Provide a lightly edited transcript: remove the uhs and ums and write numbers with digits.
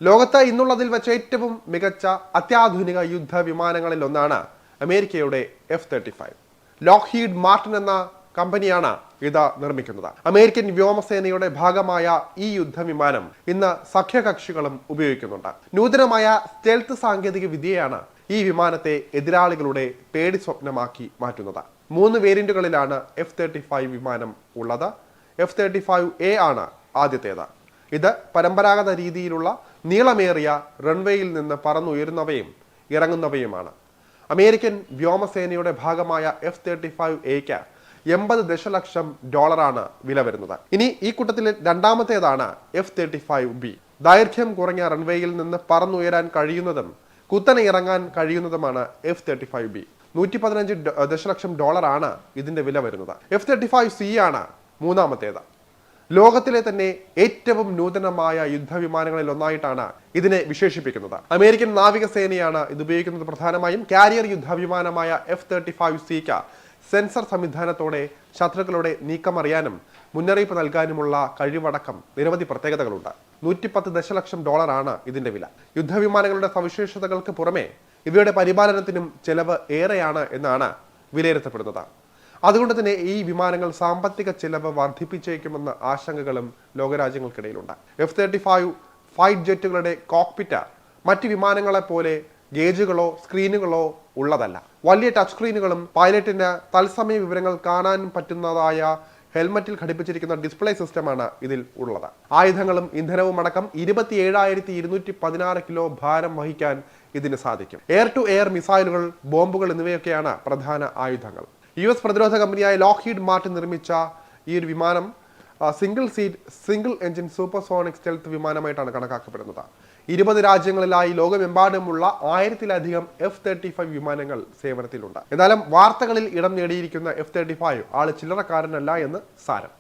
ലോകത്ത് ഇന്നുള്ളതിൽ വെച്ച് ഏറ്റവും മികച്ച അത്യാധുനിക യുദ്ധവിമാനങ്ങളിൽ ഒന്നാണ് അമേരിക്കയുടെ F-35. ലോക്ഹീഡ് മാർട്ടിൻ എന്ന കമ്പനിയാണ് ഇത് നിർമ്മിക്കുന്നത്. അമേരിക്കൻ വ്യോമസേനയുടെ ഭാഗമായ ഈ യുദ്ധവിമാനം ഇന്ന് സഖ്യകക്ഷികളും ഉപയോഗിക്കുന്നുണ്ട്. നൂതനമായ സ്റ്റെൽത്ത് സാങ്കേതിക വിദ്യയാണ് ഈ വിമാനത്തെ എതിരാളികളുടെ പേടി സ്വപ്നമാക്കി മാറ്റുന്നത്. 3 വേരിയന്റുകളിലാണ് F-35 വിമാനം ഉള്ളത്. F-35A ആണ് ആദ്യത്തേത്. ഇത് പരമ്പരാഗത രീതിയിലുള്ള നീളമേറിയ റൺവേയിൽ നിന്ന് പറന്നുയരുന്നവയും ഇറങ്ങുന്നവയുമാണ്. അമേരിക്കൻ വ്യോമസേനയുടെ ഭാഗമായ F-35Aക്ക് $80 ദശലക്ഷം വില വരുന്നത്. ഇനി ഈ കൂട്ടത്തിലെ രണ്ടാമത്തേതാണ് F-35B. ദൈർഘ്യം കുറഞ്ഞ റൺവേയിൽ നിന്ന് പറന്നുയരാൻ കഴിയുന്നതും കുത്തനെ ഇറങ്ങാൻ കഴിയുന്നതുമാണ് F-35B. $115 ദശലക്ഷം ആണ് ഇതിന്റെ വില വരുന്നത്. F-35C ആണ് മൂന്നാമത്തേത്. ലോകത്തിലെ തന്നെ ഏറ്റവും നൂതനമായ യുദ്ധവിമാനങ്ങളിൽ ഒന്നായിട്ടാണ് ഇതിനെ വിശേഷിപ്പിക്കുന്നത്. അമേരിക്കൻ നാവികസേനയാണ് ഇത് ഉപയോഗിക്കുന്നത്. പ്രധാനമായും കാരിയർ യുദ്ധവിമാനമായ F-35Cക്ക് സെൻസർ സംവിധാനത്തോടെ ശത്രുക്കളുടെ നീക്കമറിയാനും മുന്നറിയിപ്പ് നൽകാനുമുള്ള കഴിവടക്കം നിരവധി പ്രത്യേകതകളുണ്ട്. $110 ദശലക്ഷം ആണ് ഇതിന്റെ വില. യുദ്ധവിമാനങ്ങളുടെ സവിശേഷതകൾക്ക് പുറമെ ഇവയുടെ പരിപാലനത്തിനും ചെലവ് ഏറെയാണ് എന്നാണ് വിലയിരുത്തപ്പെടുന്നത്. അതുകൊണ്ട് തന്നെ ഈ വിമാനങ്ങൾ സാമ്പത്തിക ചെലവ് വർദ്ധിപ്പിച്ചേക്കുമെന്ന ആശങ്കകളും ലോകരാജ്യങ്ങൾക്കിടയിലുണ്ട്. F-35 ഫൈറ്റ് ജെറ്റുകളുടെ കോക്പിറ്റ് മറ്റ് വിമാനങ്ങളെ പോലെ ഗേജുകളോ സ്ക്രീനുകളോ ഉള്ളതല്ല. വലിയ ടച്ച് സ്ക്രീനുകളും പൈലറ്റിന് തത്സമയ വിവരങ്ങൾ കാണാൻ പറ്റുന്നതായ ഹെൽമറ്റിൽ ഘടിപ്പിച്ചിരിക്കുന്ന ഡിസ്പ്ലേ സിസ്റ്റമാണ് ഇതിൽ ഉള്ളത്. ആയുധങ്ങളും ഇന്ധനവും അടക്കം 27,216 കിലോ ഭാരം വഹിക്കാൻ ഇതിന് സാധിക്കും. എയർ ടു എയർ മിസൈലുകൾ, ബോംബുകൾ എന്നിവയൊക്കെയാണ് പ്രധാന ആയുധങ്ങൾ. US പ്രതിരോധ കമ്പനിയായ ലോക്ഹീഡ് മാർട്ടിൻ നിർമ്മിച്ച ഈ ഒരു വിമാനം സിംഗിൾ എഞ്ചിൻ സൂപ്പർസോണിക് സ്റ്റെൽത്ത് വിമാനമായിട്ടാണ് കണക്കാക്കപ്പെടുന്നത്. 20 രാജ്യങ്ങളിലായി ലോകമെമ്പാടുമുള്ള 1000-ലധികം F-35 വിമാനങ്ങൾ സേവനത്തിലുണ്ട്. എന്നാലും വാർത്തകളിൽ ഇടം നേടിയിരിക്കുന്ന F-35 ആള് ചില്ലറക്കാരനല്ല എന്ന് സാരം.